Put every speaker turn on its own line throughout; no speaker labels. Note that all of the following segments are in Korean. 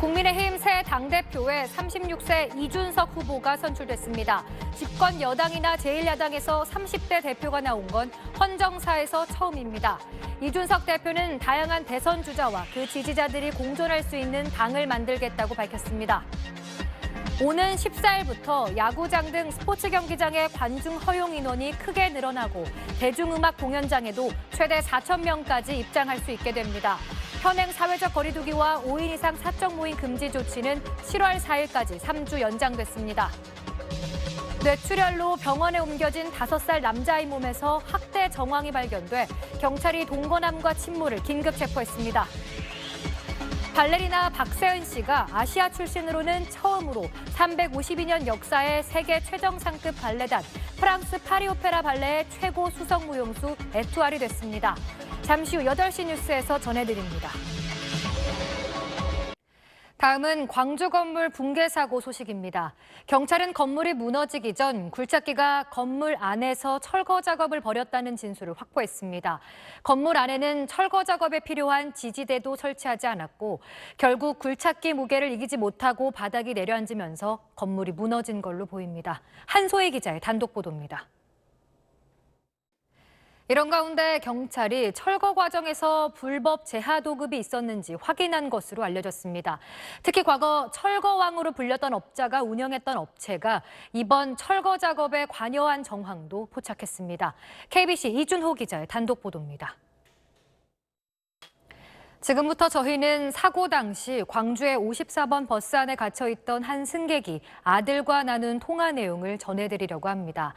국민의힘 새 당대표에 36세 이준석 후보가 선출됐습니다. 집권 여당이나 제1야당에서 30대 대표가 나온 건 헌정사에서 처음입니다. 이준석 대표는 다양한 대선 주자와 그 지지자들이 공존할 수 있는 당을 만들겠다고 밝혔습니다. 오는 14일부터 야구장 등 스포츠 경기장의 관중 허용 인원이 크게 늘어나고 대중음악 공연장에도 최대 4,000명까지 입장할 수 있게 됩니다. 현행 사회적 거리두기와 5인 이상 사적 모임 금지 조치는 7월 4일까지 3주 연장됐습니다. 뇌출혈로 병원에 옮겨진 5살 남자아이 몸에서 학대 정황이 발견돼 경찰이 동거남과 친모를 긴급 체포했습니다. 발레리나 박세은 씨가 아시아 출신으로는 처음으로 352년 역사의 세계 최정상급 발레단 프랑스 파리 오페라 발레의 최고 수석 무용수 에투알이 됐습니다. 잠시 후 8시 뉴스에서 전해드립니다. 다음은 광주 건물 붕괴 사고 소식입니다. 경찰은 건물이 무너지기 전 굴착기가 건물 안에서 철거 작업을 벌였다는 진술을 확보했습니다. 건물 안에는 철거 작업에 필요한 지지대도 설치하지 않았고 결국 굴착기 무게를 이기지 못하고 바닥이 내려앉으면서 건물이 무너진 걸로 보입니다. 한소희 기자의 단독 보도입니다. 이런 가운데 경찰이 철거 과정에서 불법 재하 도급이 있었는지 확인한 것으로 알려졌습니다. 특히 과거 철거왕으로 불렸던 업자가 운영했던 업체가 이번 철거 작업에 관여한 정황도 포착했습니다. KBC 이준호 기자의 단독 보도입니다. 지금부터 저희는 사고 당시 광주의 54번 버스 안에 갇혀있던 한 승객이 아들과 나눈 통화 내용을 전해드리려고 합니다.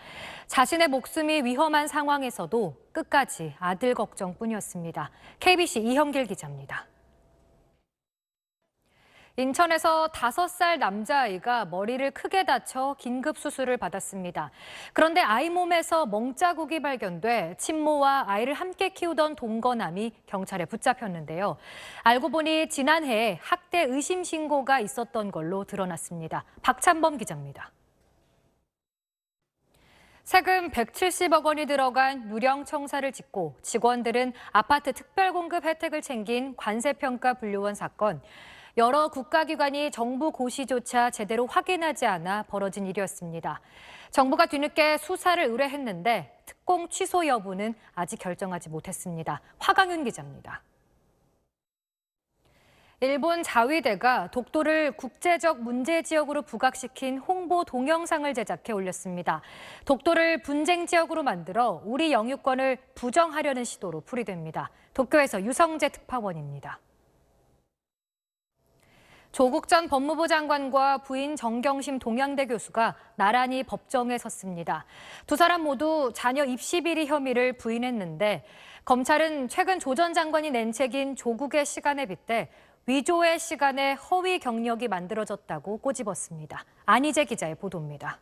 자신의 목숨이 위험한 상황에서도 끝까지 아들 걱정뿐이었습니다. KBC 이형길 기자입니다. 인천에서 5살 남자아이가 머리를 크게 다쳐 긴급 수술을 받았습니다. 그런데 아이 몸에서 멍자국이 발견돼 친모와 아이를 함께 키우던 동거남이 경찰에 붙잡혔는데요. 알고 보니 지난해에 학대 의심 신고가 있었던 걸로 드러났습니다. 박찬범 기자입니다. 세금 170억 원이 들어간 유령 청사를 짓고 직원들은 아파트 특별공급 혜택을 챙긴 관세평가 분류원 사건. 여러 국가기관이 정부 고시조차 제대로 확인하지 않아 벌어진 일이었습니다. 정부가 뒤늦게 수사를 의뢰했는데 특공 취소 여부는 아직 결정하지 못했습니다. 화강윤 기자입니다. 일본 자위대가 독도를 국제적 문제 지역으로 부각시킨 홍보 동영상을 제작해 올렸습니다. 독도를 분쟁 지역으로 만들어 우리 영유권을 부정하려는 시도로 풀이됩니다. 도쿄에서 유성재 특파원입니다. 조국 전 법무부 장관과 부인 정경심 동양대 교수가 나란히 법정에 섰습니다. 두 사람 모두 자녀 입시 비리 혐의를 부인했는데 검찰은 최근 조 전 장관이 낸 책인 조국의 시간에 빗대 위조의 시간에 허위 경력이 만들어졌다고 꼬집었습니다. 안희재 기자의 보도입니다.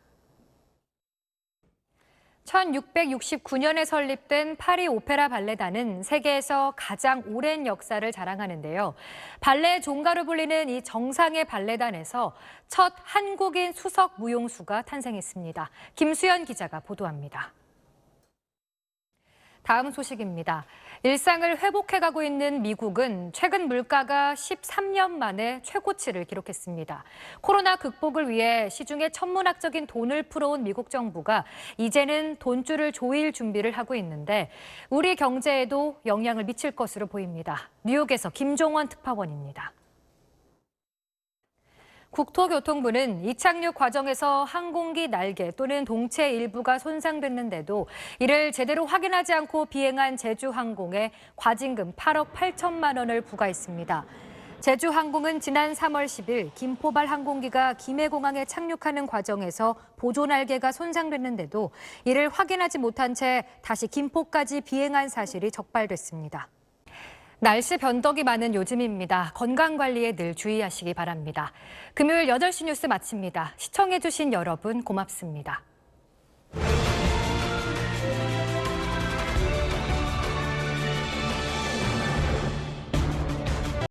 1669년에 설립된 파리 오페라 발레단은 세계에서 가장 오랜 역사를 자랑하는데요. 발레 종가로 불리는 이 정상의 발레단에서 첫 한국인 수석 무용수가 탄생했습니다. 김수연 기자가 보도합니다. 다음 소식입니다. 일상을 회복해가고 있는 미국은 최근 물가가 13년 만에 최고치를 기록했습니다. 코로나 극복을 위해 시중에 천문학적인 돈을 풀어온 미국 정부가 이제는 돈줄을 조일 준비를 하고 있는데 우리 경제에도 영향을 미칠 것으로 보입니다. 뉴욕에서 김종원 특파원입니다. 국토교통부는 이착륙 과정에서 항공기 날개 또는 동체 일부가 손상됐는데도 이를 제대로 확인하지 않고 비행한 제주항공에 과징금 8억 8천만 원을 부과했습니다. 제주항공은 지난 3월 10일 김포발 항공기가 김해공항에 착륙하는 과정에서 보조 날개가 손상됐는데도 이를 확인하지 못한 채 다시 김포까지 비행한 사실이 적발됐습니다. 날씨 변덕이 많은 요즘입니다. 건강관리에 늘 주의하시기 바랍니다. 금요일 8시 뉴스 마칩니다. 시청해주신 여러분 고맙습니다.